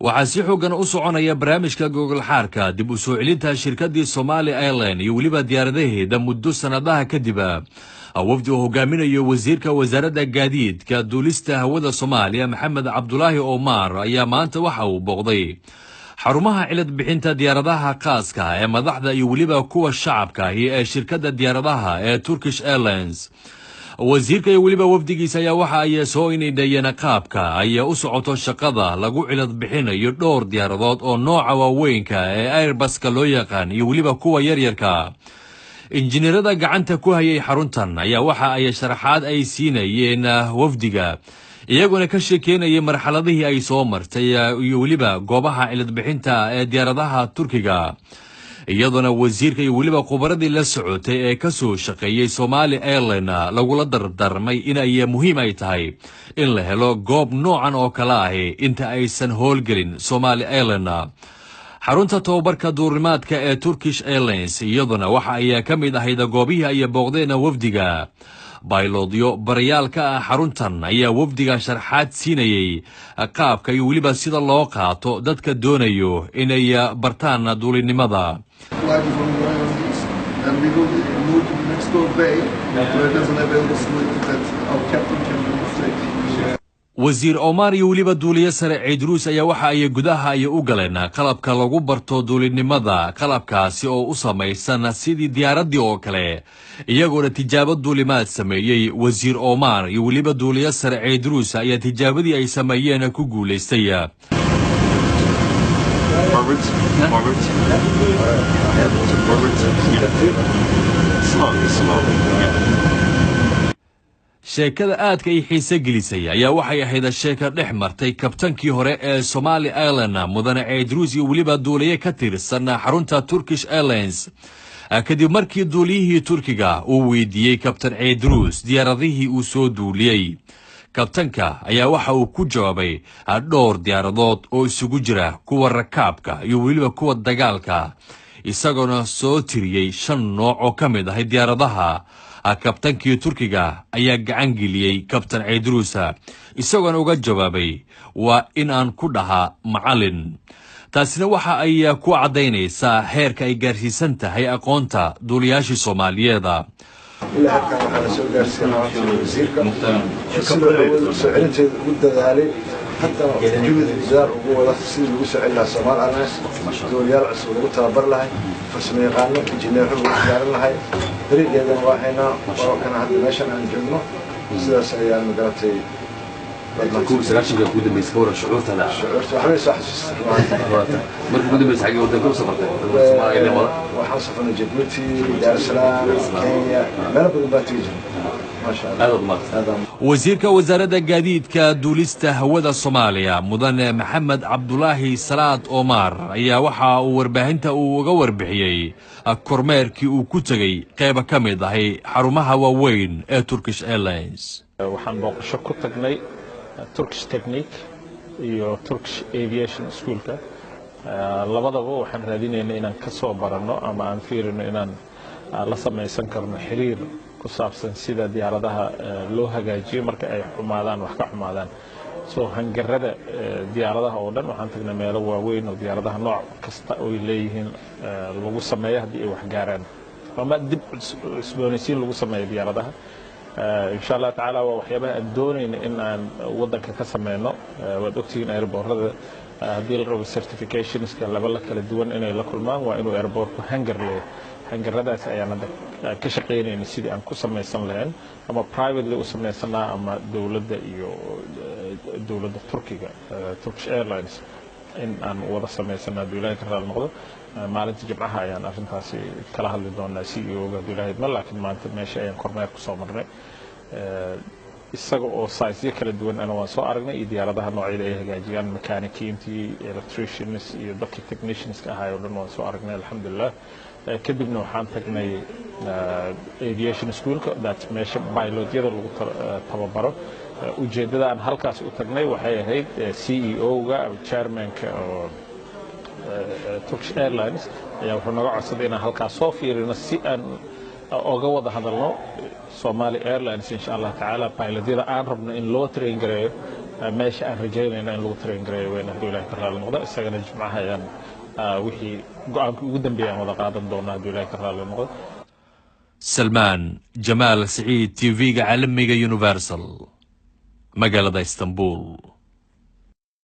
waxaa si xoogan u soconaya barnaamijka gogol xaarka dib u soo celinta shirkadii Somali Airlines iyo waliba diyaaradaheeda muddo sanadaha kadib wafdi uu hogaaminayo wasiirka wasaaradda gaadiidka duulista hawada Soomaaliya Maxamed Cabdulaahi Omar ayaa maanta waxa uu booqday xarumaha cilad bixinta diyaaradaha qaaska ee madaxda iyo waliba kuwa shacabka ee shirkadda diyaaradaha ee Turkish Airlines. wasiirka iyo waliba wafdigiisa ayaa waxa ay soo inayeen qaabka ay u socoto shaqada lagu cilad bixinayo dhowr diyaaradood oo nooca waaweynka ee Airbus-ka loo yaqaan iyo waliba kuwa yaryarka. injineerada gacanta ku hayay xaruntan ayaa waxa ay sharaxaad ay siinayeen wafdiga iyaguna ka sheekeynayay marxaladihii ay soo martay iyo waliba goobaha cilad bixinta ee diyaaradaha Turkiga. iyaduna wasiirka iyo waliba khubaradii la socotay ee ka soo shaqeeyay Somali Airlines lagula dardarmay in ay muhiim ay tahay in la helo goob noocan oo kala ah inta aysan howlgelin Somali Airlines. xarunta tababarka duulimaadka ee Turkish Airlines iyaduna waxa ay ka mid ahayd goobihii ay booqdeen wafdiga. baylodyo baryaalka xaruntan ayaa wafdiga sharxaad siinayay qaabka iyo waliba sida loo qaato dadka doonayo inay bartaan duulinimada. wasiir Omar iyo waliba duuliye sare Ciidruus ayaa waxa ay gudaha ay u galeen qalabka lagu barto duulinimada qalabkaasi oo u samaysan sidii diyaaradii oo kale iyagoo tijaabo duulimaad sameeyay. wasiir Omar iyo waliba duuliye sare Ciidruus ayaa tijaabadii ay sameeyeen ku guuleystay. sheekada aadka ay xiise gelisay ayaa waxay ahayd sheeka dhex martay kabtankii hore ee Somali Airlines mudane Ciidruus iyo waliba duuliye ka tirsan xarunta Turkish Airlines. kadib markii duuliyihii Turkiga uu weydiiyay kabtan Ciidruus diyaaradihii uu soo duuliyay, kabtanka ayaa waxa uu ku jawaabay dhowr diyaaradood oo isugu jira kuwa rakaabka iyo waliba kuwa dagaalka, isagoo soo tiriyay 5 nooc oo ka mid ah diyaaradaha. kabtankii Turkiga ayaa gacan geliyay kabtan Ciidruus isagoo uga jawaabay waa in aan ku dhaha macallin. taasina waxa ay ku cadeynaysaa heerka ay gaarsiisan tahay aqoonta duuliyaasha Soomaaliyeed. إلى هذا كان على سوق السيارة وزيرك سعرته مدة ذلك حتى جهد الزار وهو تصير وسع إلى سمار الناس دوليال عصور وتابر لها فسمي قانون إنجنير وزار لها بريء هذا واحنا وكان هذا ماشان عن جنة زي سيار مدرتي كل سلاش اللي يقود المسكورة شعورتها لا شعورت وحبي صح ما تقود المسحقي ودك كم سفرت وحصفنا جدوتي دار السلام كينيا ما نبغى باتيجي ما شاء الله هذا wasiirka wasaaradda gaadiidka duulista hawada Soomaaliya mudane Maxamed Cabdulaahi Salaad Omar ayaa waxa uu warbaahinta uga warbixiyay kormeerkii uu ku tagay qayb ka mid ah xarumaha waaweyn ee Turkish Airlines. waxaan booqasho ku tagnay Turkish Technique iyo Turkish Aviation Schoolka. labadaba waxaan raadinaynaa inaan ka soo barano ama aan fiirino inaan la samaysan karno xiriir ku saabsan sida diyaaradaha loo hagaajiyo marka ay xumaadaan wax ka xumaadaan. soo hangarada diyaaradaha oo dhan waxaan tagnay meelo waaweyn oo diyaaradaha nooc kasta oo leeyihiin lagu sameeyo hadii ay wax gaaraan ama dib cusboonaysiin lagu sameeyo diyaaradaha. إن شاء الله تعالى وحيابها الدونين إن وضعك كسمينه ودكتين إيربورد ديل رو certifications كلا بالله كلا الدون إنه لكل ما وإنه إيربورد هنجر هذا يعني كشقين إن سيدي أن كسمي سنلين أما private اللي كسمي سنة أما دولة تركيا Turkish Airlines إن وضع سمي سنة دولة كذا الموضوع مالن تجمعها يعني عشان تاسي كلا هاللي دون CEO دولة ما لكن ما أنت ماشي يعني كورنير كسامرنا isagoo oo size kala duwan ana waan soo aragnay diyaaradaha noocyada ay hagaajiyaan mechanic-intii electricians iyo dadka technicians ka ahaayeen oo waan soo aragnay alxamdulillah. kadibna waxaan tagnay aviation schoolka that meesha pilotyada lagu tababaro. ujeedada aan halkaas u tagnay waxay ahayd CEO-ga chairman-ka oo Turkish Airlines ayaa wuxuu naga codsaday inaan halkaas soo fiirino si aan oga wada hadalno Somali Airlines إن شاء الله تعالى بايلوتيدا aan rabno in loo train gareeyo meesha aan rajaynayna in lagu train gareeyo weyn hadduu ilaahay ka raali noqdo isagana jimcaha ayaan wixii go'aanka ugu dambeeya aan wada qaadan doonaa hadduu ilaahay ka raali noqdo. سلمان جمال سعيد تي في عالمي يونيفرسال مقالة اسطنبول.